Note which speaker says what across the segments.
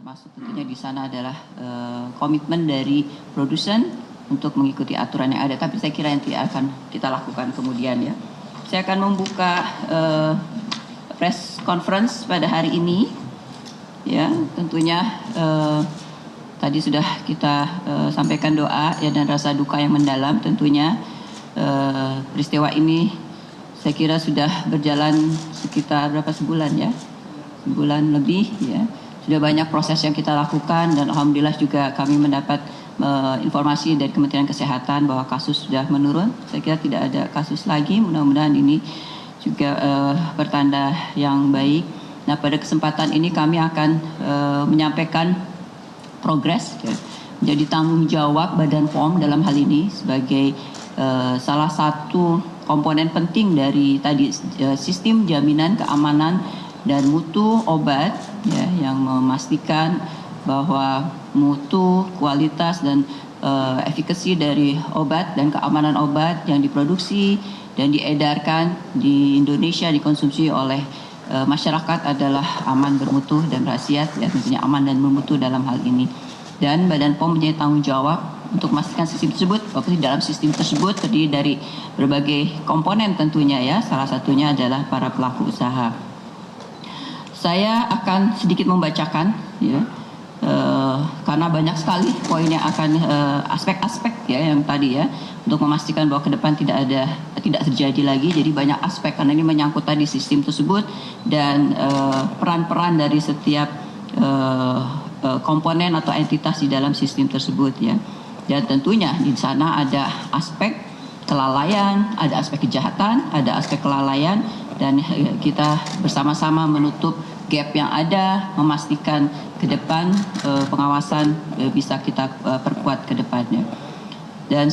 Speaker 1: termasuk tentunya di sana adalah komitmen dari produsen untuk mengikuti aturan yang ada. Tapi saya kira nanti akan kita lakukan kemudian ya. Saya akan membuka press conference pada hari ini. Ya, tentunya tadi sudah kita sampaikan doa ya dan rasa duka yang mendalam. Tentunya peristiwa ini saya kira sudah berjalan sekitar berapa sebulan ya, sebulan lebih ya. Sudah banyak proses yang kita lakukan dan alhamdulillah juga kami mendapat informasi dari Kementerian Kesehatan bahwa kasus sudah menurun. Saya kira tidak ada kasus lagi. Mudah-mudahan ini juga pertanda yang baik. Nah, pada kesempatan ini kami akan menyampaikan progres ya, menjadi tanggung jawab Badan POM dalam hal ini sebagai salah satu komponen penting dari tadi sistem jaminan keamanan dan mutu obat ya, yang memastikan bahwa mutu, kualitas dan efikasi dari obat dan keamanan obat yang diproduksi dan diedarkan di Indonesia dikonsumsi oleh masyarakat adalah aman, bermutu dan berkhasiat ya, tentunya aman dan bermutu dalam hal ini. Dan Badan POM punya tanggung jawab untuk memastikan sistem tersebut, walaupun di dalam sistem tersebut terdiri dari berbagai komponen tentunya ya, salah satunya adalah para pelaku usaha. Saya akan sedikit membacakan ya, karena banyak sekali poin yang akan aspek-aspek ya yang tadi ya, untuk memastikan bahwa ke depan tidak terjadi lagi. Jadi banyak aspek karena ini menyangkut tadi sistem tersebut dan peran-peran dari setiap komponen atau entitas di dalam sistem tersebut ya. Dan tentunya di sana ada aspek kelalaian, ada aspek kejahatan, ada aspek kelalaian, dan kita bersama-sama menutup gap yang ada, memastikan ke depan pengawasan bisa kita perkuat ke depannya. Dan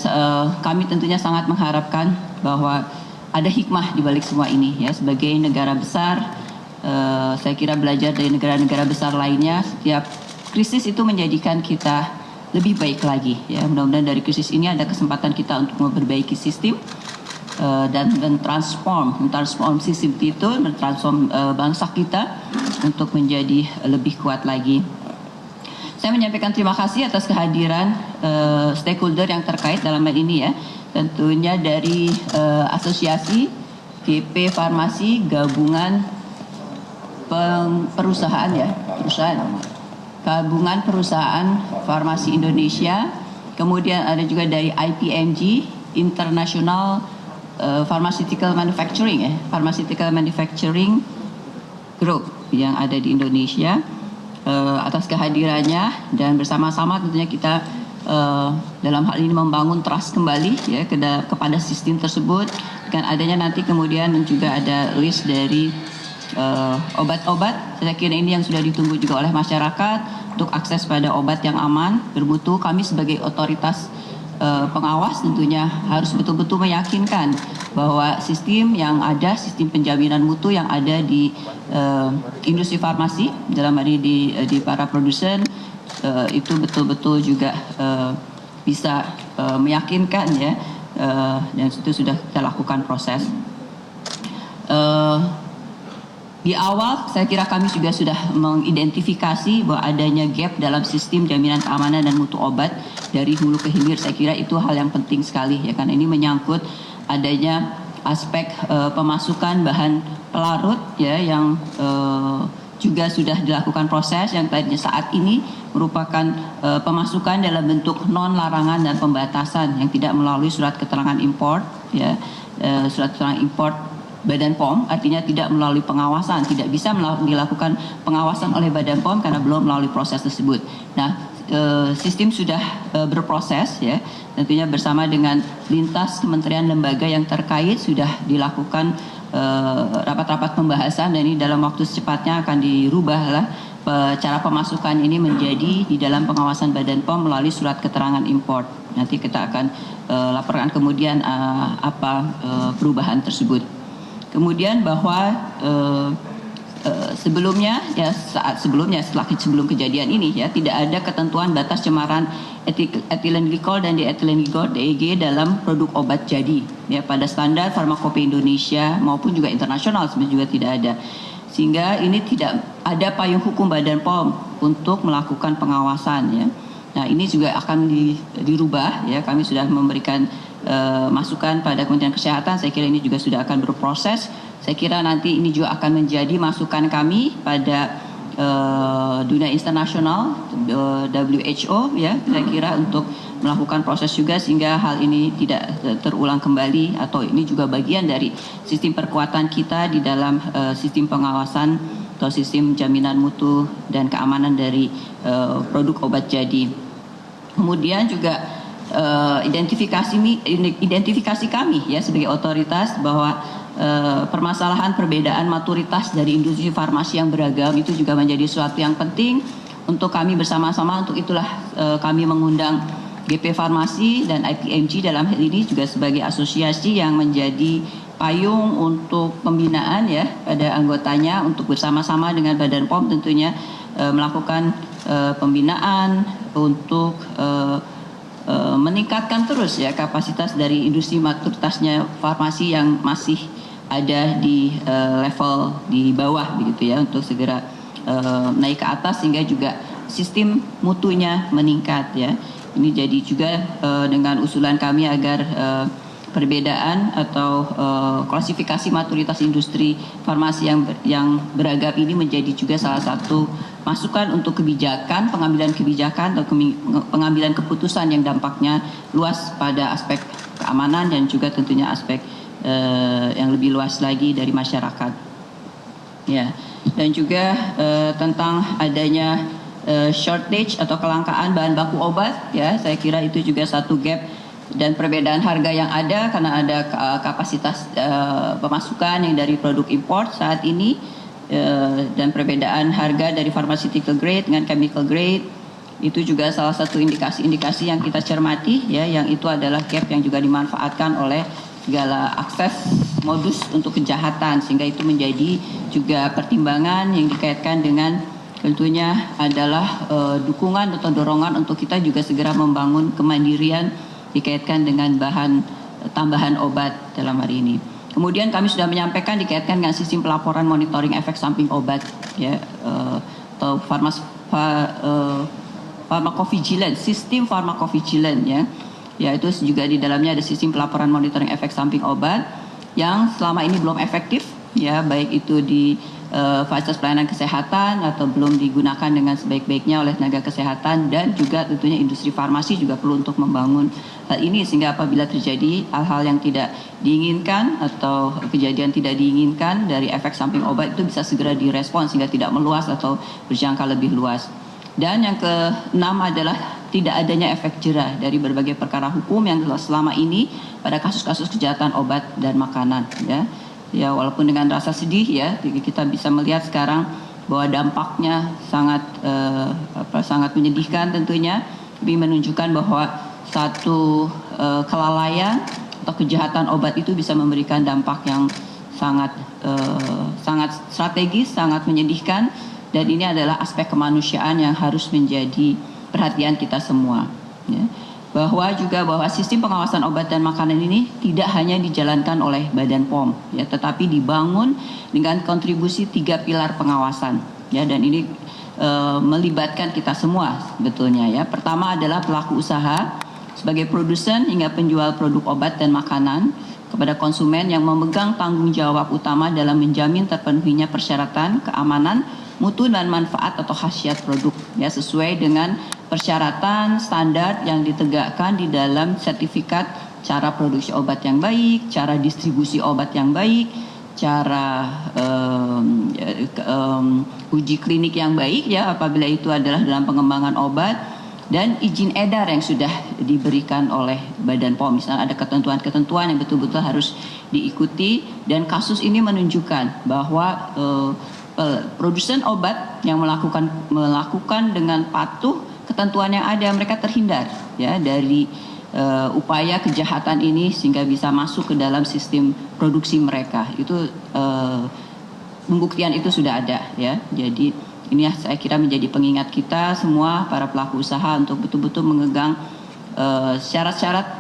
Speaker 1: kami tentunya sangat mengharapkan bahwa ada hikmah di balik semua ini ya. Sebagai negara besar, saya kira belajar dari negara-negara besar lainnya, setiap krisis itu menjadikan kita lebih baik lagi ya. Mudah-mudahan dari krisis ini ada kesempatan kita untuk memperbaiki sistem dan mentransform sistem itu, mentransform bangsa kita untuk menjadi lebih kuat lagi. Saya menyampaikan terima kasih atas kehadiran stakeholder yang terkait dalam hal ini ya. Tentunya dari asosiasi GP Farmasi Gabungan Perusahaan ya, Gabungan Perusahaan Farmasi Indonesia. Kemudian ada juga dari IPMG, International Pharmaceutical Manufacturing ya, Pharmaceutical Manufacturing Group yang ada di Indonesia, atas kehadirannya. Dan bersama-sama tentunya kita dalam hal ini membangun trust kembali ya kepada sistem tersebut, dengan adanya nanti kemudian juga ada list dari obat-obat. Saya kira ini yang sudah ditunggu juga oleh masyarakat untuk akses pada obat yang aman, bermutu. Kami sebagai otoritas pengawas tentunya harus betul-betul meyakinkan bahwa sistem yang ada, sistem penjaminan mutu yang ada di industri farmasi dalam hal ini di para produsen itu betul-betul juga bisa meyakinkan ya, dan itu sudah kita lakukan proses. Di awal saya kira kami juga sudah mengidentifikasi bahwa adanya gap dalam sistem jaminan keamanan dan mutu obat dari hulu ke hilir. Saya kira itu hal yang penting sekali ya, karena ini menyangkut adanya aspek pemasukan bahan pelarut ya, yang juga sudah dilakukan proses yang tadinya saat ini merupakan pemasukan dalam bentuk non larangan dan pembatasan yang tidak melalui surat keterangan impor ya, surat keterangan impor Badan POM, artinya tidak melalui pengawasan, tidak bisa dilakukan pengawasan oleh Badan POM karena belum melalui proses tersebut. Nah, sistem sudah berproses ya, tentunya bersama dengan lintas kementerian lembaga yang terkait sudah dilakukan rapat-rapat pembahasan, dan ini dalam waktu secepatnya akan dirubah lah cara pemasukan ini menjadi di dalam pengawasan Badan POM melalui surat keterangan impor. Nanti kita akan laporkan kemudian apa perubahan tersebut. Kemudian bahwa sebelumnya ya, sebelum kejadian ini ya, tidak ada ketentuan batas cemaran etilen glikol dan dietilen glikol (DEG) dalam produk obat jadi ya, pada standar Farmakope Indonesia maupun juga internasional sebenarnya juga tidak ada. sehingga ini tidak ada payung hukum Badan POM untuk melakukan pengawasan ya. Nah, ini juga akan dirubah ya. Kami sudah memberikan masukan pada Kementerian Kesehatan. Saya kira ini juga sudah akan berproses. Saya kira nanti ini juga akan menjadi masukan kami pada dunia internasional, WHO ya, saya kira untuk melakukan proses juga sehingga hal ini tidak terulang kembali, atau ini juga bagian dari sistem perkuatan kita di dalam sistem pengawasan atau sistem jaminan mutu dan keamanan dari produk obat jadi. Kemudian juga identifikasi kami ya sebagai otoritas bahwa permasalahan perbedaan maturitas dari industri farmasi yang beragam itu juga menjadi sesuatu yang penting untuk kami bersama-sama. Untuk itulah kami mengundang GP Farmasi dan IPMG dalam hal ini juga sebagai asosiasi yang menjadi payung untuk pembinaan ya pada anggotanya, untuk bersama-sama dengan Badan POM tentunya melakukan pembinaan untuk meningkatkan terus ya kapasitas dari industri maturitasnya farmasi yang masih ada di level di bawah begitu ya, untuk segera naik ke atas sehingga juga sistem mutunya meningkat ya. Ini jadi juga dengan usulan kami agar perbedaan atau klasifikasi maturitas industri farmasi yang beragam ini menjadi juga salah satu masukan untuk pengambilan kebijakan atau pengambilan keputusan yang dampaknya luas pada aspek keamanan dan juga tentunya aspek yang lebih luas lagi dari masyarakat. Ya, dan juga tentang adanya shortage atau kelangkaan bahan baku obat ya, saya kira itu juga satu gap dan perbedaan harga yang ada karena ada kapasitas pemasukan yang dari produk import saat ini dan perbedaan harga dari pharmaceutical grade dengan chemical grade itu juga salah satu indikasi-indikasi yang kita cermati ya, yang itu adalah gap yang juga dimanfaatkan oleh segala akses modus untuk kejahatan, sehingga itu menjadi juga pertimbangan yang dikaitkan dengan tentunya adalah dukungan atau dorongan untuk kita juga segera membangun kemandirian dikaitkan dengan bahan tambahan obat dalam hari ini. Kemudian kami sudah menyampaikan dikaitkan dengan sistem pelaporan monitoring efek samping obat ya, atau pharmacovigilance, sistem pharmacovigilance ya. Ya, itu juga di dalamnya ada sistem pelaporan monitoring efek samping obat yang selama ini belum efektif ya, baik itu di fasilitas pelayanan kesehatan atau belum digunakan dengan sebaik-baiknya oleh tenaga kesehatan, dan juga tentunya industri farmasi juga perlu untuk membangun hal ini sehingga apabila terjadi hal-hal yang tidak diinginkan atau kejadian tidak diinginkan dari efek samping obat itu bisa segera direspons sehingga tidak meluas atau berjangka lebih luas. Dan yang keenam adalah tidak adanya efek jerah dari berbagai perkara hukum yang selama ini pada kasus-kasus kejahatan obat dan makanan ya. Ya, walaupun dengan rasa sedih ya, kita bisa melihat sekarang bahwa dampaknya sangat menyedihkan tentunya, tapi menunjukkan bahwa satu kelalaian atau kejahatan obat itu bisa memberikan dampak yang sangat strategis, sangat menyedihkan, dan ini adalah aspek kemanusiaan yang harus menjadi perhatian kita semua. Ya. Bahwa sistem pengawasan obat dan makanan ini tidak hanya dijalankan oleh Badan POM ya, tetapi dibangun dengan kontribusi 3 pilar pengawasan ya, dan ini melibatkan kita semua sebetulnya ya. Pertama adalah pelaku usaha sebagai produsen hingga penjual produk obat dan makanan kepada konsumen yang memegang tanggung jawab utama dalam menjamin terpenuhinya persyaratan keamanan, mutu dan manfaat atau khasiat produk ya, sesuai dengan persyaratan standar yang ditegakkan di dalam sertifikat cara produksi obat yang baik, cara distribusi obat yang baik, cara uji klinik yang baik ya apabila itu adalah dalam pengembangan obat, dan izin edar yang sudah diberikan oleh Badan POM. Misalnya ada ketentuan-ketentuan yang betul-betul harus diikuti, dan kasus ini menunjukkan bahwa produsen obat yang melakukan dengan patuh ketentuan yang ada, mereka terhindar ya dari upaya kejahatan ini sehingga bisa masuk ke dalam sistem produksi mereka. Itu pembuktian itu sudah ada ya. Jadi ini saya kira menjadi pengingat kita semua para pelaku usaha untuk betul-betul mengegang syarat-syarat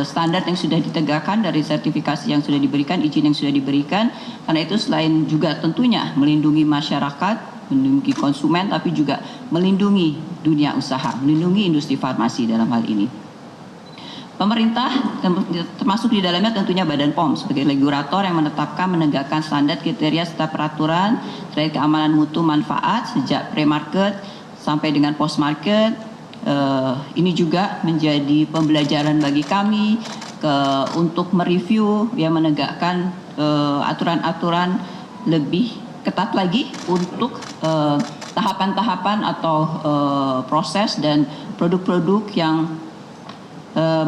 Speaker 1: standar yang sudah ditegakkan, dari sertifikasi yang sudah diberikan, izin yang sudah diberikan. Karena itu selain juga tentunya melindungi masyarakat, melindungi konsumen, tapi juga melindungi dunia usaha, melindungi industri farmasi dalam hal ini. Pemerintah termasuk di dalamnya tentunya Badan POM sebagai regulator yang menetapkan, menegakkan standar, kriteria serta peraturan terkait keamanan mutu manfaat sejak pre-market sampai dengan post-market. Ini juga menjadi pembelajaran bagi kami untuk mereview, ya, menegakkan aturan-aturan lebih ketat lagi untuk tahapan-tahapan atau proses dan produk-produk yang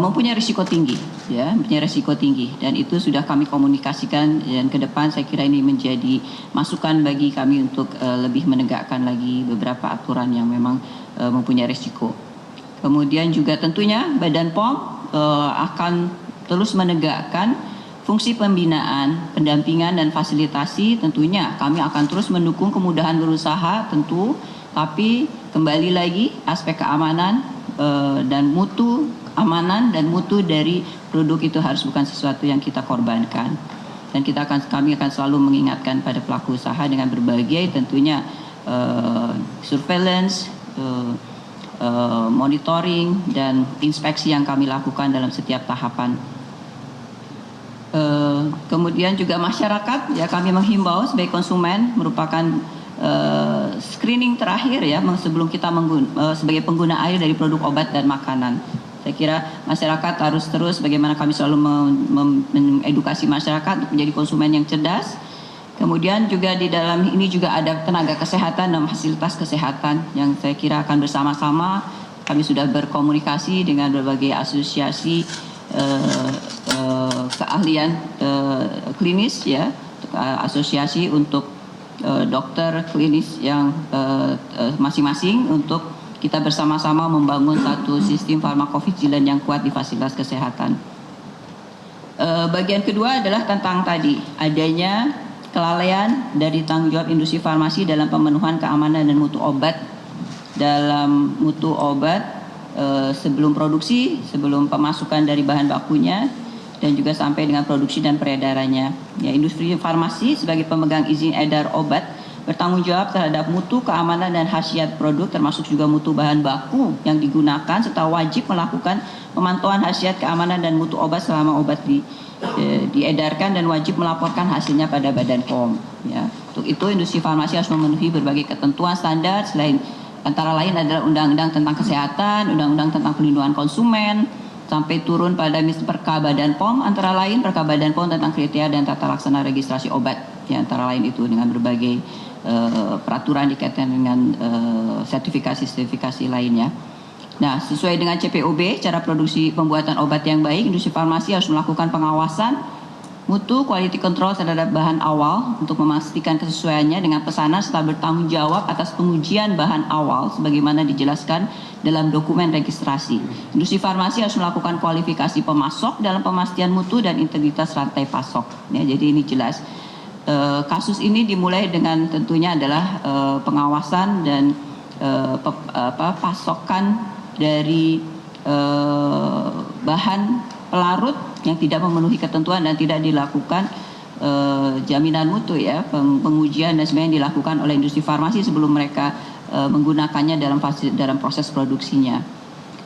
Speaker 1: mempunyai risiko tinggi, ya, mempunyai risiko tinggi, dan itu sudah kami komunikasikan, dan ke depan saya kira ini menjadi masukan bagi kami untuk lebih menegakkan lagi beberapa aturan yang memang mempunyai risiko. Kemudian juga tentunya Badan POM akan terus menegakkan fungsi pembinaan, pendampingan dan fasilitasi. Tentunya kami akan terus mendukung kemudahan berusaha tentu, tapi kembali lagi aspek keamanan dan mutu, amanan dan mutu dari produk itu harus bukan sesuatu yang kita korbankan. Dan kami akan selalu mengingatkan pada pelaku usaha dengan berbagai tentunya surveillance, monitoring dan inspeksi yang kami lakukan dalam setiap tahapan. Kemudian juga masyarakat, ya, kami menghimbau sebagai konsumen merupakan screening terakhir, ya, sebelum kita sebagai pengguna air dari produk obat dan makanan. Saya kira masyarakat harus terus, bagaimana kami selalu mengedukasi masyarakat untuk menjadi konsumen yang cerdas. Kemudian juga di dalam ini juga ada tenaga kesehatan dan fasilitas kesehatan yang saya kira akan bersama-sama. Kami sudah berkomunikasi dengan berbagai asosiasi keahlian klinis, ya, asosiasi untuk dokter klinis yang masing-masing, untuk kita bersama-sama membangun satu sistem farmakovigilan yang kuat di fasilitas kesehatan. Bagian kedua adalah tentang tadi adanya kelalaian dari tanggung jawab industri farmasi dalam pemenuhan keamanan dan mutu obat, dalam mutu obat sebelum produksi, sebelum pemasukan dari bahan bakunya, dan juga sampai dengan produksi dan peredarannya. Ya, industri farmasi sebagai pemegang izin edar obat bertanggung jawab terhadap mutu, keamanan dan khasiat produk, termasuk juga mutu bahan baku yang digunakan, serta wajib melakukan pemantauan khasiat, keamanan dan mutu obat selama obat diedarkan, dan wajib melaporkan hasilnya pada Badan POM. Ya, untuk itu industri farmasi harus memenuhi berbagai ketentuan standar, selain antara lain adalah undang-undang tentang kesehatan, undang-undang tentang pelindungan konsumen, sampai turun pada Perka Badan POM, antara lain Perka Badan POM tentang kriteria dan tata laksana registrasi obat, ya, antara lain itu dengan berbagai peraturan dikaitkan dengan sertifikasi lainnya. Nah, sesuai dengan CPOB, cara produksi pembuatan obat yang baik, industri farmasi harus melakukan pengawasan mutu, quality control terhadap bahan awal untuk memastikan kesesuaiannya dengan pesanan, serta bertanggung jawab atas pengujian bahan awal sebagaimana dijelaskan dalam dokumen registrasi. Industri farmasi harus melakukan kualifikasi pemasok dalam pemastian mutu dan integritas rantai pasok. Ya, jadi ini jelas. Kasus ini dimulai dengan tentunya adalah pengawasan dan pasokan dari bahan pelarut yang tidak memenuhi ketentuan dan tidak dilakukan jaminan mutu, ya, pengujian dan sebagainya dilakukan oleh industri farmasi sebelum mereka menggunakannya dalam proses produksinya.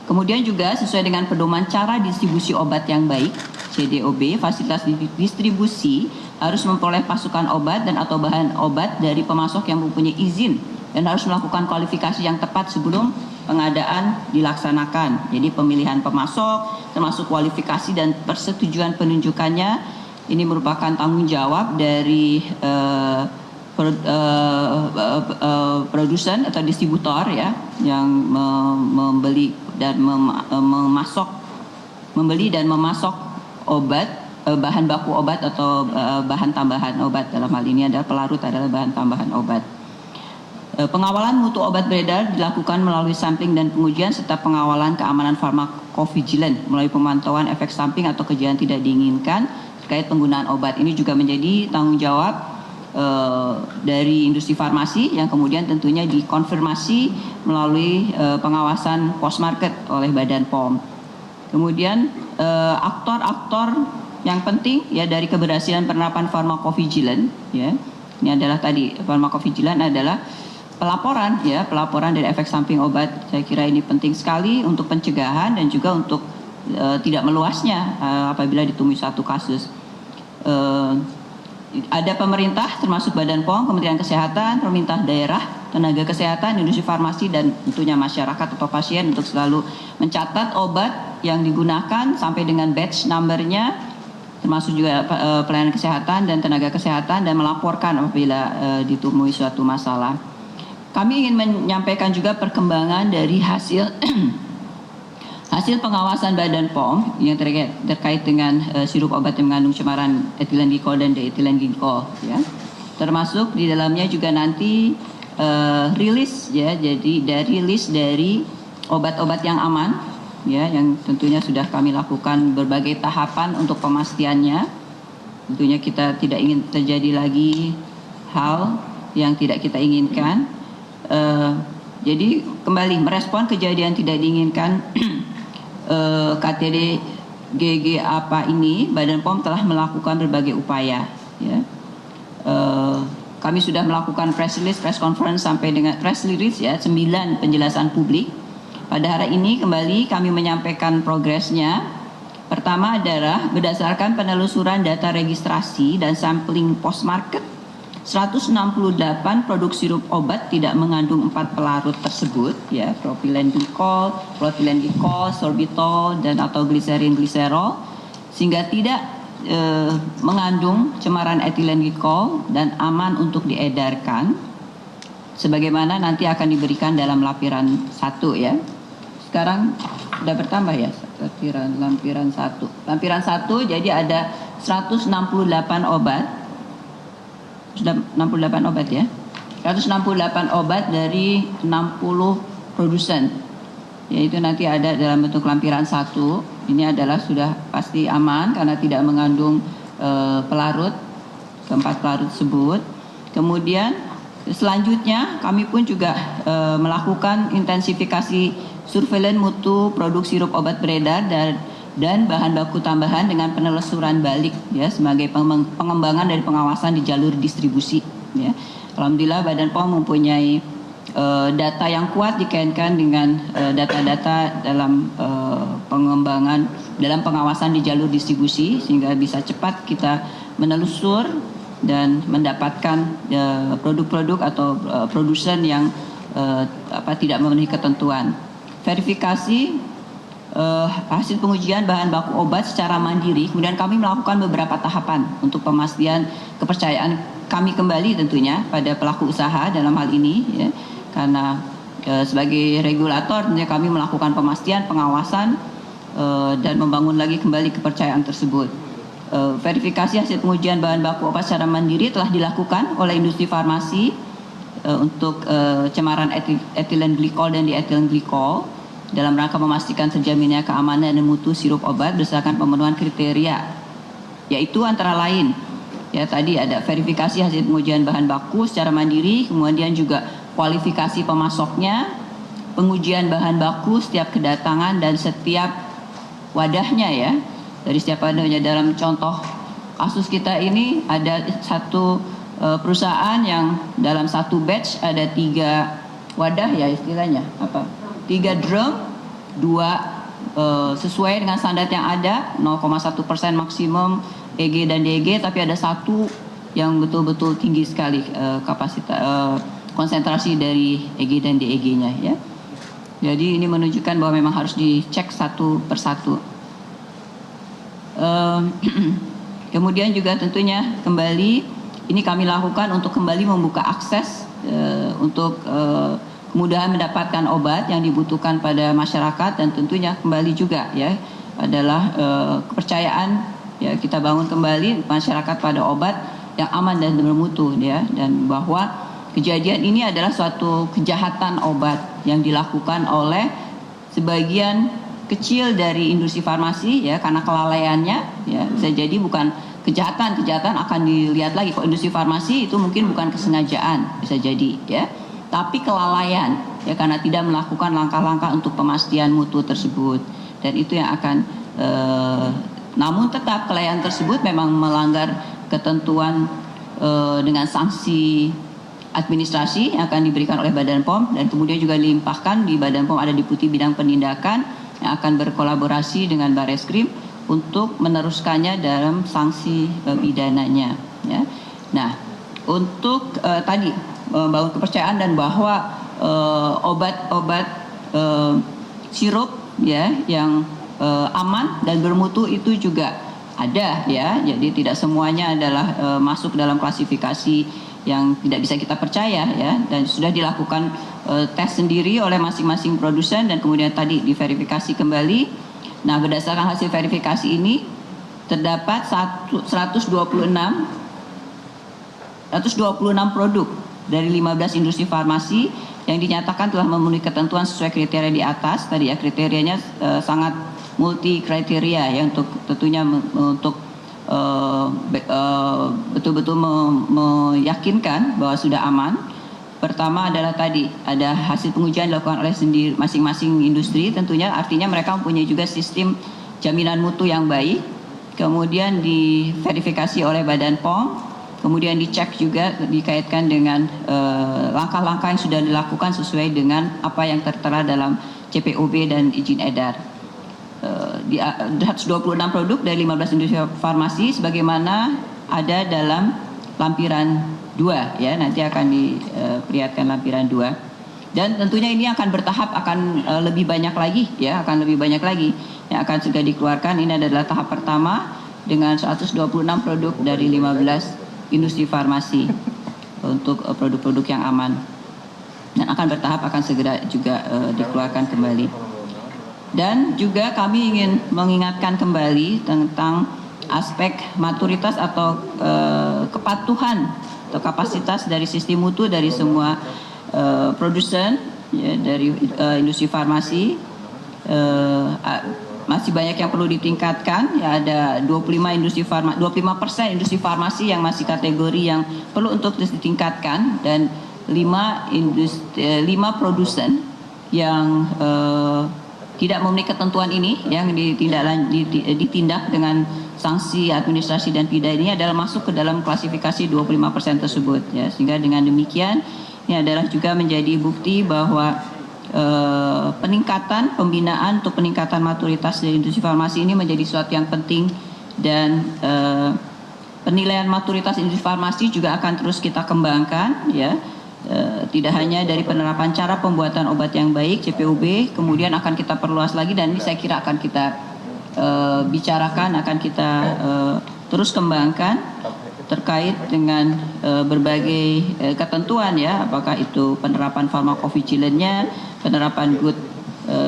Speaker 1: Kemudian juga sesuai dengan pedoman cara distribusi obat yang baik CDOB, fasilitas distribusi harus memperoleh pasukan obat dan atau bahan obat dari pemasok yang mempunyai izin, dan harus melakukan kualifikasi yang tepat sebelum pengadaan dilaksanakan. Jadi pemilihan pemasok, termasuk kualifikasi dan persetujuan penunjukannya, ini merupakan tanggung jawab dari produsen atau distributor, ya, yang membeli dan membeli dan memasok obat, bahan baku obat atau bahan tambahan obat. Dalam hal ini adalah pelarut adalah bahan tambahan obat. Pengawalan mutu obat beredar dilakukan melalui sampling dan pengujian, serta pengawalan keamanan farmakovigilan melalui pemantauan efek samping atau kejadian tidak diinginkan terkait penggunaan obat. Ini juga menjadi tanggung jawab dari industri farmasi yang kemudian tentunya dikonfirmasi melalui pengawasan post market oleh Badan POM. Kemudian aktor-aktor yang penting ya dari keberhasilan penerapan farmakovigilan ya. Ini adalah tadi farmakovigilan adalah pelaporan ya, pelaporan dari efek samping obat. Saya kira ini penting sekali untuk pencegahan dan juga untuk tidak meluasnya apabila ditemui satu kasus. Ada pemerintah termasuk Badan POM, Kementerian Kesehatan, pemerintah daerah, tenaga kesehatan, industri farmasi dan tentunya masyarakat atau pasien untuk selalu mencatat obat yang digunakan sampai dengan batch numbernya, termasuk juga pelayanan kesehatan dan tenaga kesehatan dan melaporkan apabila ditemui suatu masalah. Kami ingin menyampaikan juga perkembangan dari hasil pengawasan Badan POM yang terkait dengan sirup obat yang mengandung cemaran etilen glikol dan dietilen glikol ya. Termasuk di dalamnya juga nanti rilis ya, jadi dari list dari obat-obat yang aman ya, yang tentunya sudah kami lakukan berbagai tahapan untuk pemastiannya. Tentunya kita tidak ingin terjadi lagi hal yang tidak kita inginkan. Jadi kembali merespon kejadian tidak diinginkan KTD GG apa ini, Badan POM telah melakukan berbagai upaya ya. Kami sudah melakukan press release, press conference sampai dengan press release ya, 9 penjelasan publik. Pada hari ini kembali kami menyampaikan progresnya. Pertama adalah berdasarkan penelusuran data registrasi dan sampling post market, 168 produk sirup obat tidak mengandung 4 pelarut tersebut ya, propilen glikol, propilen glikol, sorbitol dan atau gliserin gliserol, sehingga tidak mengandung cemaran etilen glikol dan aman untuk diedarkan sebagaimana nanti akan diberikan dalam lampiran 1 ya. Sekarang sudah bertambah ya lampiran 1. Lampiran 1 jadi ada 168 obat. Sudah 68 obat ya. 168 obat dari 60 produsen. Yaitu nanti ada dalam bentuk lampiran 1. Ini adalah sudah pasti aman karena tidak mengandung pelarut, keempat pelarut tersebut. Kemudian selanjutnya kami pun juga melakukan intensifikasi surveillance mutu produk sirup obat beredar dan bahan baku tambahan dengan penelusuran balik ya sebagai pengembangan dari pengawasan di jalur distribusi ya. Alhamdulillah Badan POM mempunyai data yang kuat dikaitkan dengan data-data dalam pengembangan dalam pengawasan di jalur distribusi sehingga bisa cepat kita menelusur dan mendapatkan produk-produk atau produsen yang tidak memenuhi ketentuan. Verifikasi hasil pengujian bahan baku obat secara mandiri, kemudian kami melakukan beberapa tahapan untuk pemastian kepercayaan kami kembali tentunya pada pelaku usaha dalam hal ini ya, karena sebagai regulator tentunya kami melakukan pemastian, pengawasan dan membangun lagi kembali kepercayaan tersebut. Verifikasi hasil pengujian bahan baku obat secara mandiri telah dilakukan oleh industri farmasi untuk cemaran etilen glikol dan dietilen glikol dalam rangka memastikan terjaminnya keamanan dan mutu sirup obat berdasarkan pemenuhan kriteria, yaitu antara lain ya tadi ada verifikasi hasil pengujian bahan baku secara mandiri, kemudian juga kualifikasi pemasoknya, pengujian bahan baku setiap kedatangan dan setiap wadahnya ya, dari setiap wadahnya. Dalam contoh kasus kita ini ada satu perusahaan yang dalam satu batch ada 3 wadah ya istilahnya apa? 3 drum, 2 sesuai dengan standar yang ada 0,1% maksimum EG dan DG, tapi ada 1 yang betul-betul tinggi sekali kapasitas konsentrasi dari EG dan DEG-nya ya. Jadi ini menunjukkan bahwa memang harus dicek satu persatu. Kemudian juga tentunya kembali ini kami lakukan untuk kembali membuka akses untuk kemudahan mendapatkan obat yang dibutuhkan pada masyarakat, dan tentunya kembali juga ya adalah kepercayaan ya, kita bangun kembali masyarakat pada obat yang aman dan bermutu ya, dan bahwa kejadian ini adalah suatu kejahatan obat yang dilakukan oleh sebagian kecil dari industri farmasi ya, karena kelalaiannya ya, bisa jadi bukan kejahatan akan dilihat lagi. Kok industri farmasi itu mungkin bukan kesengajaan, bisa jadi ya, tapi kelalaian ya, karena tidak melakukan langkah-langkah untuk pemastian mutu tersebut. dan itu yang akan namun tetap kelalaian tersebut memang melanggar ketentuan dengan sanksi administrasi yang akan diberikan oleh Badan POM, dan kemudian juga dilimpahkan di Badan POM ada Deputi Bidang Penindakan yang akan berkolaborasi dengan Bareskrim untuk meneruskannya dalam sanksi pidananya. Ya. Nah, untuk tadi membangun kepercayaan dan bahwa obat-obat sirup ya yang aman dan bermutu itu juga ada ya, jadi tidak semuanya adalah masuk dalam klasifikasi yang tidak bisa kita percaya ya, dan sudah dilakukan tes sendiri oleh masing-masing produsen dan kemudian tadi diverifikasi kembali. Nah, berdasarkan hasil verifikasi ini terdapat 126 produk dari 15 industri farmasi yang dinyatakan telah memenuhi ketentuan sesuai kriteria di atas. Tadi ya, kriterianya sangat multi kriteria ya, untuk tentunya untuk betul-betul meyakinkan bahwa sudah aman. Pertama adalah tadi ada hasil pengujian dilakukan oleh sendiri masing-masing industri, tentunya artinya mereka mempunyai juga sistem jaminan mutu yang baik. Kemudian diverifikasi oleh Badan POM, kemudian dicek juga dikaitkan dengan langkah-langkah yang sudah dilakukan sesuai dengan apa yang tertera dalam CPOB dan izin edar. Di 126 produk dari 15 industri farmasi sebagaimana ada dalam lampiran 2 ya, nanti akan diperlihatkan lampiran 2, dan tentunya ini akan bertahap, akan lebih banyak lagi ya, akan lebih banyak lagi yang akan segera dikeluarkan. Ini adalah tahap pertama dengan 126 produk dari 15 industri farmasi untuk produk-produk yang aman, dan akan bertahap akan segera juga dikeluarkan kembali. Dan juga kami ingin mengingatkan kembali tentang aspek maturitas atau kepatuhan atau kapasitas dari sistem mutu dari semua produsen ya, dari industri farmasi. Masih banyak yang perlu ditingkatkan ya, ada 25% industri farmasi yang masih kategori yang perlu untuk ditingkatkan, dan 5 produsen yang tidak memenuhi ketentuan ini yang ditindak dengan sanksi administrasi dan pidana ini adalah masuk ke dalam klasifikasi 25% tersebut ya, sehingga dengan demikian ini adalah juga menjadi bukti bahwa peningkatan pembinaan untuk peningkatan maturitas dari industri farmasi ini menjadi sesuatu yang penting, dan penilaian maturitas industri farmasi juga akan terus kita kembangkan ya. Tidak hanya dari penerapan cara pembuatan obat yang baik CPOB, kemudian akan kita perluas lagi, dan ini saya kira akan kita bicarakan, akan kita terus kembangkan terkait dengan berbagai ketentuan ya, apakah itu penerapan pharmacovigilance-nya, penerapan good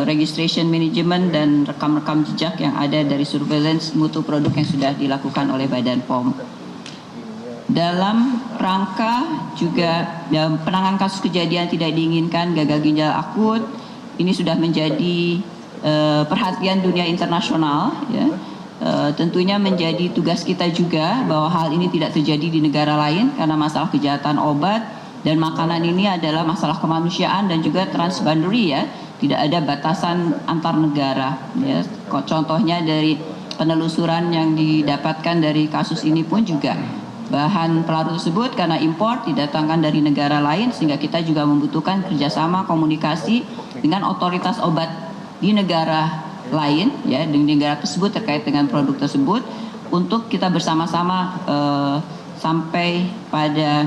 Speaker 1: registration management, dan rekam-rekam jejak yang ada dari surveillance mutu produk yang sudah dilakukan oleh Badan POM. Dalam rangka juga penanganan kasus kejadian tidak diinginkan gagal ginjal akut, ini sudah menjadi perhatian dunia internasional ya. Tentunya menjadi tugas kita juga bahwa hal ini tidak terjadi di negara lain, karena masalah kejahatan obat dan makanan ini adalah masalah kemanusiaan dan juga transboundary ya, tidak ada batasan antar negara ya. Contohnya dari penelusuran yang didapatkan dari kasus ini pun juga bahan pelarut tersebut karena impor didatangkan dari negara lain, sehingga kita juga membutuhkan kerjasama komunikasi dengan otoritas obat di negara lain ya, di negara tersebut terkait dengan produk tersebut, untuk kita bersama-sama sampai pada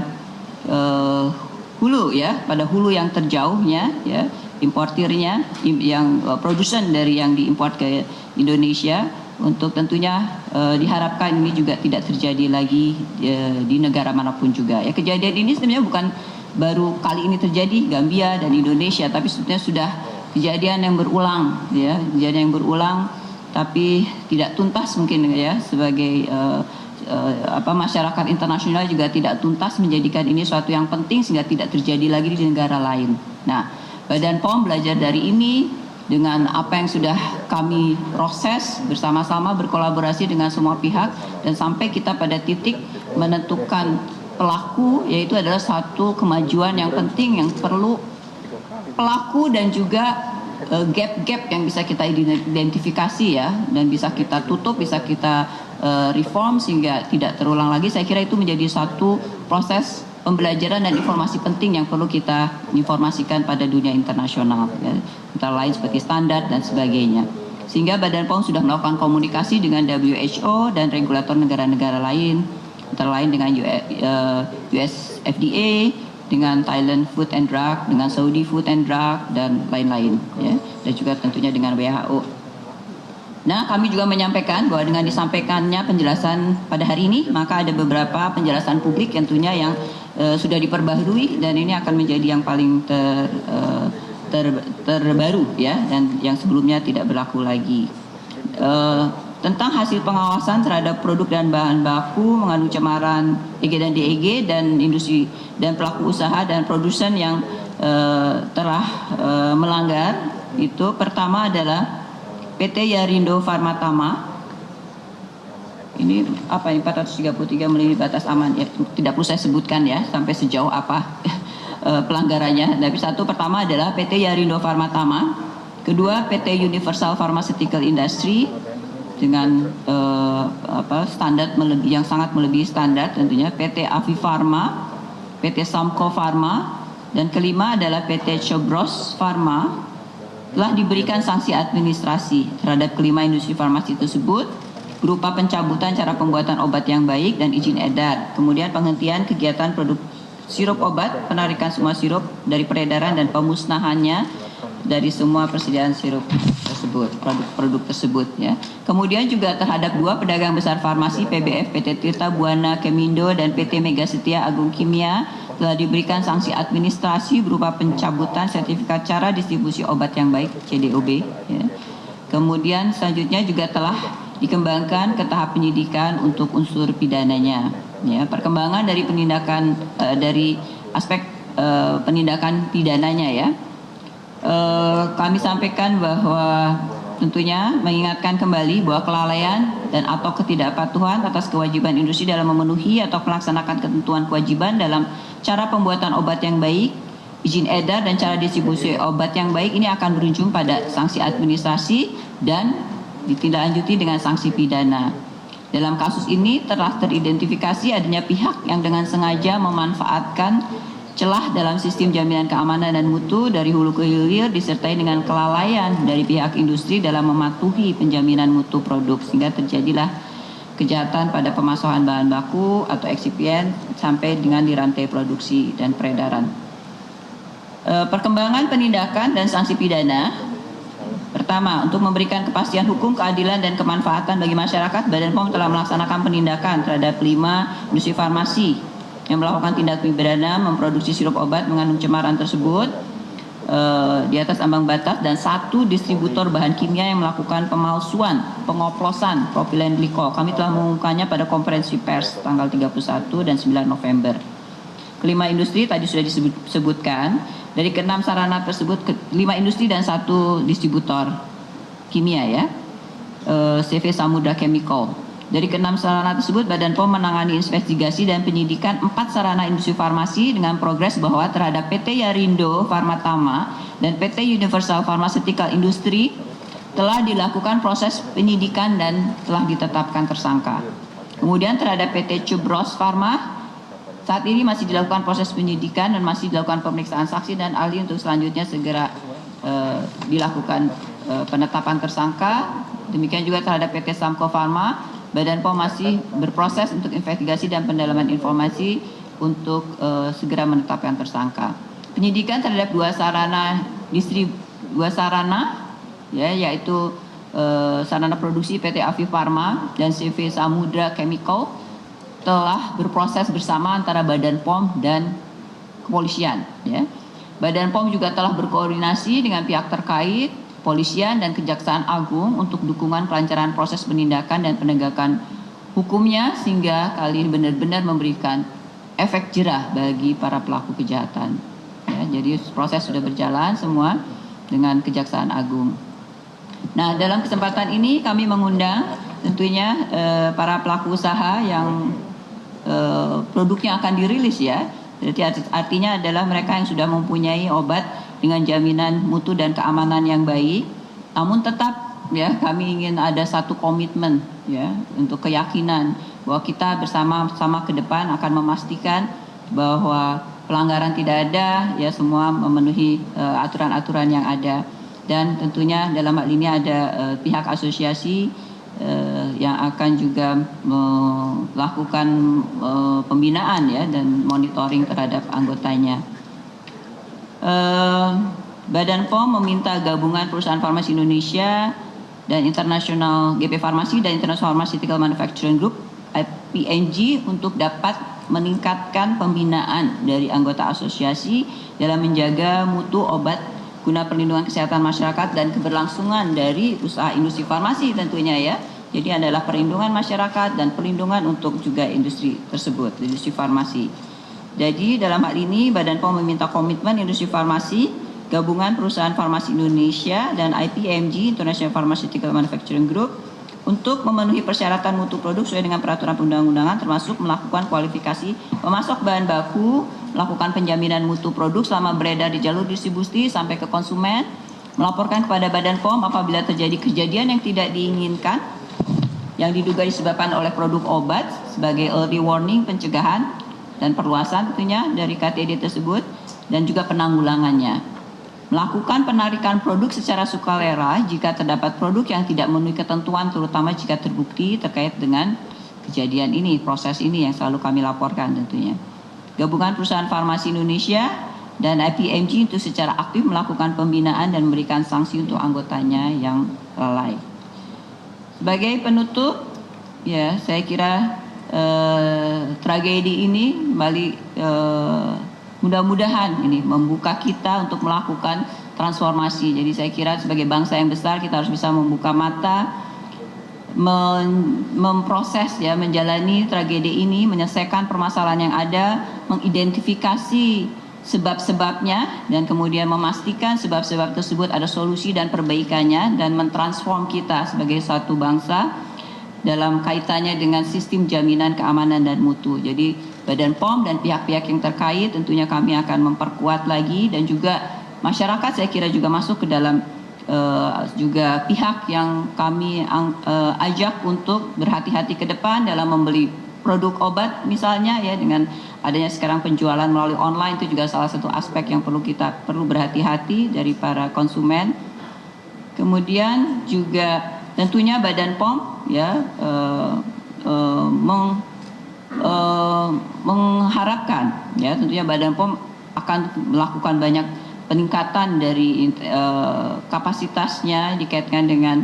Speaker 1: hulu ya, pada hulu yang terjauhnya ya, importirnya yang produsen dari yang diimpor ke Indonesia, untuk tentunya diharapkan ini juga tidak terjadi lagi di negara manapun juga ya. Kejadian ini sebenarnya bukan baru kali ini terjadi Gambia dan Indonesia, tapi sebetulnya sudah kejadian yang berulang ya, kejadian yang berulang tapi tidak tuntas mungkin ya, sebagai masyarakat internasional juga tidak tuntas menjadikan ini suatu yang penting sehingga tidak terjadi lagi di negara lain. Nah, Badan POM belajar dari ini dengan apa yang sudah kami proses bersama-sama, berkolaborasi dengan semua pihak, dan sampai kita pada titik menentukan pelaku, yaitu adalah satu kemajuan yang penting yang perlu pelaku dan juga gap-gap yang bisa kita identifikasi ya, dan bisa kita tutup, bisa kita reform sehingga tidak terulang lagi. Saya kira itu menjadi satu proses pembelajaran dan informasi penting yang perlu kita informasikan pada dunia internasional, ya, antara lain seperti standar dan sebagainya. Sehingga Badan POM sudah melakukan komunikasi dengan WHO dan regulator negara-negara lain, antara lain dengan US FDA, dengan Thailand Food and Drug, dengan Saudi Food and Drug, dan lain-lain, ya, dan juga tentunya dengan WHO. Nah, kami juga menyampaikan bahwa dengan disampaikannya penjelasan pada hari ini, maka ada beberapa penjelasan publik tentunya yang sudah diperbaharui, dan ini akan menjadi yang paling terbaru, ya, dan yang sebelumnya tidak berlaku lagi. Tentang hasil pengawasan terhadap produk dan bahan baku mengandung cemaran EG dan DEG dan industri dan pelaku usaha dan produsen yang telah melanggar, itu pertama adalah PT Yarindo Pharma-Tama. Ini apa ini 433 melebihi batas aman, ya, tidak perlu saya sebutkan ya sampai sejauh apa pelanggarannya. Tapi satu pertama adalah PT Yarindo Pharma-Tama, kedua PT Universal Pharmaceutical Industry dengan standar yang sangat melebihi standar tentunya, PT Avi Pharma, PT Samco Pharma, dan kelima adalah PT Chobros Pharma telah diberikan sanksi administrasi terhadap kelima industri farmasi tersebut berupa pencabutan cara pembuatan obat yang baik dan izin edar, kemudian penghentian kegiatan produk sirup obat, penarikan semua sirup dari peredaran dan pemusnahannya dari semua persediaan sirup tersebut, produk-produk tersebut, ya. Kemudian juga terhadap dua pedagang besar farmasi PBF, PT Tirta Buana Kemindo dan PT Mega Setia Agung Kimia telah diberikan sanksi administrasi berupa pencabutan sertifikat cara distribusi obat yang baik CDOB, ya. Kemudian selanjutnya juga telah dikembangkan ke tahap penyidikan untuk unsur pidananya, ya. Perkembangan dari penindakan dari aspek penindakan pidananya, ya. Kami sampaikan bahwa tentunya mengingatkan kembali bahwa kelalaian dan atau ketidakpatuhan atas kewajiban industri dalam memenuhi atau melaksanakan ketentuan kewajiban dalam cara pembuatan obat yang baik, izin edar dan cara distribusi obat yang baik ini akan berujung pada sanksi administrasi dan ditindaklanjuti dengan sanksi pidana. Dalam kasus ini telah teridentifikasi adanya pihak yang dengan sengaja memanfaatkan celah dalam sistem jaminan keamanan dan mutu dari hulu ke hilir disertai dengan kelalaian dari pihak industri dalam mematuhi penjaminan mutu produk sehingga terjadilah kejahatan pada pemasokan bahan baku atau eksipien sampai dengan di rantai produksi dan peredaran. Perkembangan penindakan dan sanksi pidana. Pertama, untuk memberikan kepastian hukum, keadilan dan kemanfaatan bagi masyarakat, Badan POM telah melaksanakan penindakan terhadap 5 industri farmasi yang melakukan tindak pidana memproduksi sirup obat mengandung cemaran tersebut di atas ambang batas, dan 1 distributor bahan kimia yang melakukan pemalsuan, pengoplosan propilen glikol. Kami telah mengumumkannya pada konferensi pers tanggal 31 dan 9 November. Kelima industri tadi sudah disebutkan. Dari ke-6 sarana tersebut, 5 industri dan 1 distributor kimia, ya, CV Samudra Chemical. Dari ke-6 sarana tersebut, Badan POM menangani investigasi dan penyidikan 4 sarana industri farmasi dengan progres bahwa terhadap PT Yarindo Pharma-Tama dan PT Universal Pharmaceutical Industry telah dilakukan proses penyidikan dan telah ditetapkan tersangka. Kemudian terhadap PT Chobros Pharma saat ini masih dilakukan proses penyidikan dan masih dilakukan pemeriksaan saksi dan ahli untuk selanjutnya segera dilakukan penetapan tersangka. Demikian juga terhadap PT Samco Pharma, Badan POM masih berproses untuk investigasi dan pendalaman informasi untuk segera menetapkan tersangka. Penyidikan terhadap 2 sarana, ya, yaitu sarana produksi PT Avi Pharma dan CV Samudra Chemical telah berproses bersama antara Badan POM dan kepolisian, ya. Badan POM juga telah berkoordinasi dengan pihak terkait, Polisian dan Kejaksaan Agung untuk dukungan kelancaran proses penindakan dan penegakan hukumnya sehingga kali ini benar-benar memberikan efek jerah bagi para pelaku kejahatan, ya. Jadi proses sudah berjalan semua dengan Kejaksaan Agung. Nah, dalam kesempatan ini kami mengundang tentunya para pelaku usaha yang produknya akan dirilis, ya. Jadi artinya adalah mereka yang sudah mempunyai obat dengan jaminan mutu dan keamanan yang baik. Namun tetap ya kami ingin ada satu komitmen ya untuk keyakinan bahwa kita bersama-sama ke depan akan memastikan bahwa pelanggaran tidak ada, ya semua memenuhi aturan-aturan yang ada. Dan tentunya dalam hal ini ada pihak asosiasi yang akan juga melakukan pembinaan ya dan monitoring terhadap anggotanya. Badan POM meminta gabungan perusahaan farmasi Indonesia dan internasional GP Farmasi dan International Pharmaceutical Manufacturing Group IPNG untuk dapat meningkatkan pembinaan dari anggota asosiasi dalam menjaga mutu obat guna perlindungan kesehatan masyarakat dan keberlangsungan dari usaha industri farmasi tentunya ya. Jadi adalah perlindungan masyarakat dan perlindungan untuk juga industri tersebut, industri farmasi. Jadi dalam hal ini Badan POM meminta komitmen industri farmasi, gabungan perusahaan farmasi Indonesia dan IPMG International Pharmaceutical Manufacturing Group untuk memenuhi persyaratan mutu produk sesuai dengan peraturan perundang-undangan, termasuk melakukan kualifikasi pemasok bahan baku, melakukan penjaminan mutu produk selama beredar di jalur distribusi sampai ke konsumen, melaporkan kepada Badan POM apabila terjadi kejadian yang tidak diinginkan yang diduga disebabkan oleh produk obat sebagai early warning, pencegahan dan perluasan tentunya dari KTD tersebut, dan juga penanggulangannya. Melakukan penarikan produk secara sukarela jika terdapat produk yang tidak memenuhi ketentuan, terutama jika terbukti terkait dengan kejadian ini, proses ini yang selalu kami laporkan tentunya. Gabungan perusahaan farmasi Indonesia dan IPMG itu secara aktif melakukan pembinaan dan memberikan sanksi untuk anggotanya yang lalai. Sebagai penutup, ya saya kira tragedi ini kembali mudah-mudahan ini membuka kita untuk melakukan transformasi. Jadi saya kira sebagai bangsa yang besar kita harus bisa membuka mata, memproses ya, menjalani tragedi ini, menyelesaikan permasalahan yang ada, mengidentifikasi sebab-sebabnya dan kemudian memastikan sebab-sebab tersebut ada solusi dan perbaikannya, dan mentransform kita sebagai satu bangsa dalam kaitannya dengan sistem jaminan keamanan dan mutu. Jadi Badan POM dan pihak-pihak yang terkait tentunya kami akan memperkuat lagi, dan juga masyarakat saya kira juga masuk ke dalam juga pihak yang kami ajak untuk berhati-hati ke depan dalam membeli produk obat misalnya ya, dengan adanya sekarang penjualan melalui online itu juga salah satu aspek yang perlu berhati-hati dari para konsumen. Kemudian juga tentunya Badan POM ya mengharapkan ya tentunya Badan POM akan melakukan banyak peningkatan dari kapasitasnya dikaitkan dengan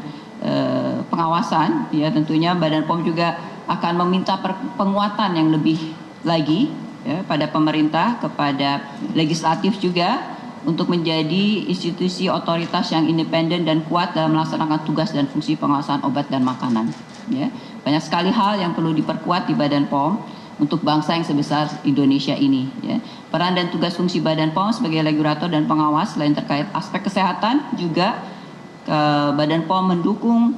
Speaker 1: pengawasan ya. Tentunya Badan POM juga akan meminta penguatan yang lebih lagi ya, pada pemerintah, kepada legislatif juga, untuk menjadi institusi otoritas yang independen dan kuat dalam melaksanakan tugas dan fungsi pengawasan obat dan makanan ya. Banyak sekali hal yang perlu diperkuat di Badan POM untuk bangsa yang sebesar Indonesia ini ya. Peran dan tugas fungsi Badan POM sebagai regulator dan pengawas selain terkait aspek kesehatan, juga Badan POM mendukung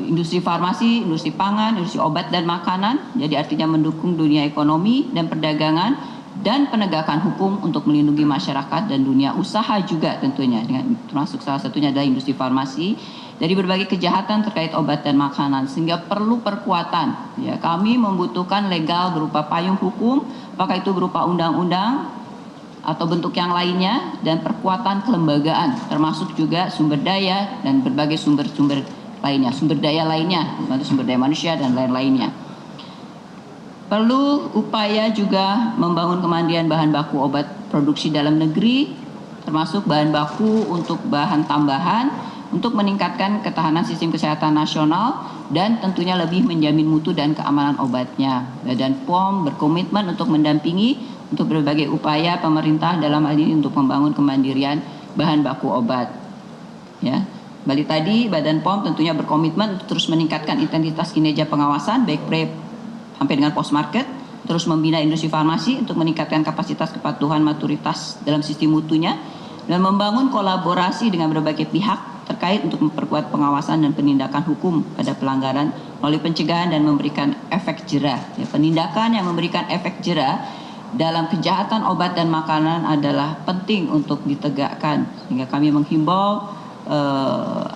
Speaker 1: industri farmasi, industri pangan, industri obat dan makanan. Jadi artinya mendukung dunia ekonomi dan perdagangan dan penegakan hukum untuk melindungi masyarakat dan dunia usaha juga tentunya, dengan termasuk salah satunya adalah industri farmasi, dari berbagai kejahatan terkait obat dan makanan, sehingga perlu perkuatan ya. Kami membutuhkan legal berupa payung hukum, apakah itu berupa undang-undang atau bentuk yang lainnya, dan perkuatan kelembagaan termasuk juga sumber daya dan berbagai sumber-sumber lainnya, sumber daya lainnya, sumber daya manusia dan lain-lainnya. Perlu upaya juga membangun kemandirian bahan baku obat produksi dalam negeri, termasuk bahan baku untuk bahan tambahan, untuk meningkatkan ketahanan sistem kesehatan nasional dan tentunya lebih menjamin mutu dan keamanan obatnya. Badan POM berkomitmen untuk mendampingi untuk berbagai upaya pemerintah dalam hal ini untuk membangun kemandirian bahan baku obat. Ya, balik tadi Badan POM tentunya berkomitmen untuk terus meningkatkan intensitas kinerja pengawasan baik pre sampai dengan post market, terus membina industri farmasi untuk meningkatkan kapasitas kepatuhan maturitas dalam sistem mutunya, dan membangun kolaborasi dengan berbagai pihak terkait untuk memperkuat pengawasan dan penindakan hukum pada pelanggaran melalui pencegahan dan memberikan efek jera. Ya, penindakan yang memberikan efek jera dalam kejahatan obat dan makanan adalah penting untuk ditegakkan, sehingga kami menghimbau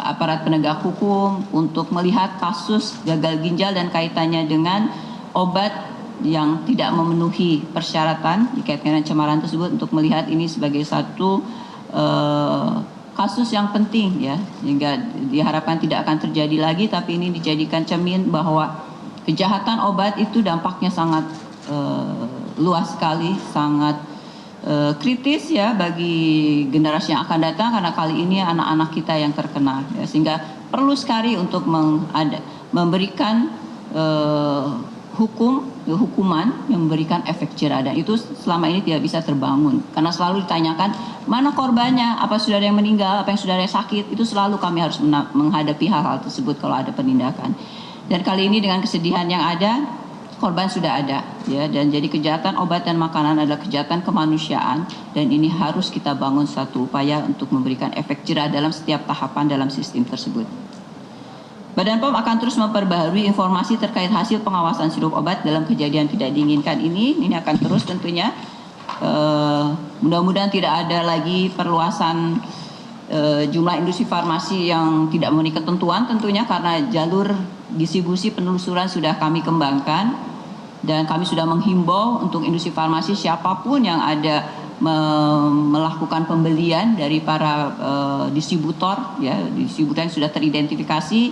Speaker 1: aparat penegak hukum untuk melihat kasus gagal ginjal dan kaitannya dengan obat yang tidak memenuhi persyaratan dikaitkan dengan cemaran tersebut, untuk melihat ini sebagai satu kasus yang penting ya, sehingga diharapkan tidak akan terjadi lagi, tapi ini dijadikan cermin bahwa kejahatan obat itu dampaknya sangat luas sekali, sangat kritis ya bagi generasi yang akan datang, karena kali ini anak-anak kita yang terkena ya, sehingga perlu sekali untuk memberikan hukuman yang memberikan efek jerah, dan itu selama ini tidak bisa terbangun karena selalu ditanyakan mana korbannya, apa sudah ada yang meninggal, apa yang sudah ada yang sakit, itu selalu kami harus menghadapi hal-hal tersebut kalau ada penindakan. Dan kali ini dengan kesedihan yang ada, korban sudah ada ya, dan jadi kejahatan obat dan makanan adalah kejahatan kemanusiaan, dan ini harus kita bangun satu upaya untuk memberikan efek jerah dalam setiap tahapan dalam sistem tersebut. Badan POM akan terus memperbaharui informasi terkait hasil pengawasan sirup obat dalam kejadian tidak diinginkan ini akan terus tentunya. Mudah-mudahan tidak ada lagi perluasan jumlah industri farmasi yang tidak memenuhi ketentuan tentunya, karena jalur distribusi penelusuran sudah kami kembangkan, dan kami sudah menghimbau untuk industri farmasi siapapun yang ada melakukan pembelian dari para distributor ya, distributor yang sudah teridentifikasi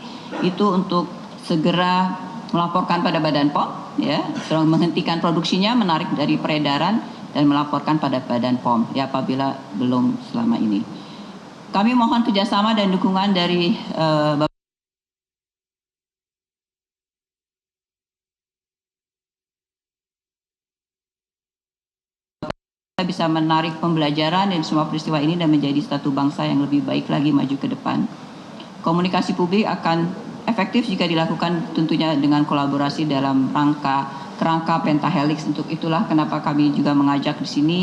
Speaker 1: itu untuk segera melaporkan pada Badan POM ya, menghentikan produksinya, menarik dari peredaran dan melaporkan pada Badan POM ya apabila belum selama ini. Kami mohon kerjasama dan dukungan dari Bapak bisa menarik pembelajaran dari semua peristiwa ini dan menjadi satu bangsa yang lebih baik lagi maju ke depan. Komunikasi publik akan efektif jika dilakukan tentunya dengan kolaborasi dalam kerangka pentahelix. Untuk itulah kenapa kami juga mengajak di sini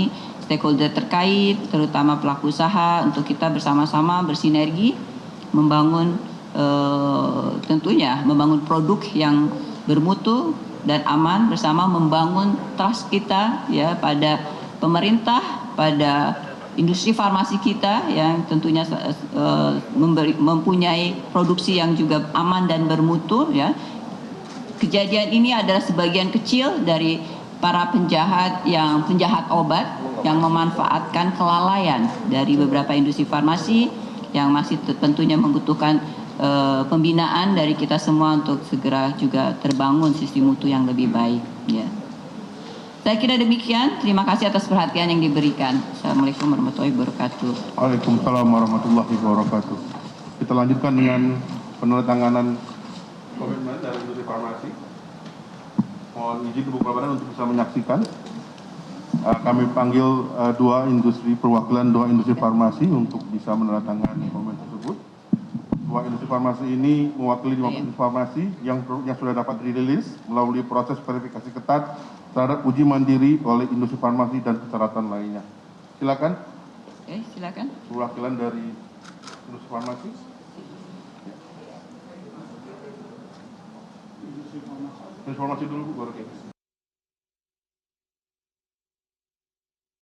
Speaker 1: stakeholder terkait, terutama pelaku usaha, untuk kita bersama-sama bersinergi membangun tentunya membangun produk yang bermutu dan aman, bersama membangun trust kita ya pada pemerintah, pada industri farmasi kita yang tentunya mempunyai produksi yang juga aman dan bermutu ya. Kejadian ini adalah sebagian kecil dari para penjahat obat yang memanfaatkan kelalaian dari beberapa industri farmasi yang masih tentunya membutuhkan pembinaan dari kita semua untuk segera juga terbangun sistem mutu yang lebih baik ya. Saya kira demikian. Terima kasih atas perhatian yang diberikan. Assalamualaikum warahmatullahi wabarakatuh.
Speaker 2: Waalaikumsalam warahmatullahi wabarakatuh. Kita lanjutkan dengan penandatanganan komitmen dari industri farmasi. Mohon izin Ibu Badan untuk bisa menyaksikan. Kami panggil perwakilan dua industri farmasi untuk bisa menandatangani komitmen tersebut. Dua industri farmasi ini mewakili dua industri farmasi yang sudah dapat dirilis melalui proses verifikasi ketat terhadap uji mandiri oleh industri farmasi dan persyaratan lainnya. Silakan.
Speaker 1: Oke, silakan.
Speaker 2: Perwakilan dari industri farmasi. Industri farmasi dulu, baru